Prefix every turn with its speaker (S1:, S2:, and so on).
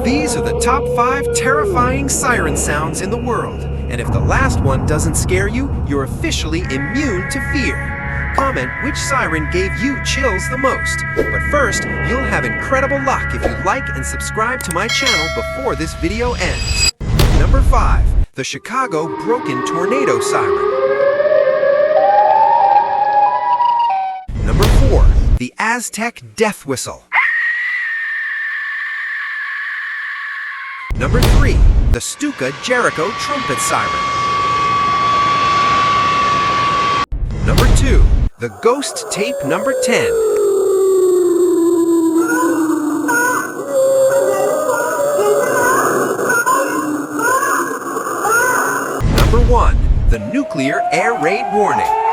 S1: These are the top 5 terrifying siren sounds in the world. And if the last one doesn't scare you, you're officially immune to fear. Comment which siren gave you chills the most. But first, you'll have incredible luck if you like and subscribe to my channel before this video ends. Number 5. The Chicago Broken Tornado Siren. Number 4. The Aztec Death Whistle. Number 3. The Stuka Jericho Trumpet Siren. Number 2. The Ghost Tape Number 10. Number 1. The Nuclear Air Raid Warning.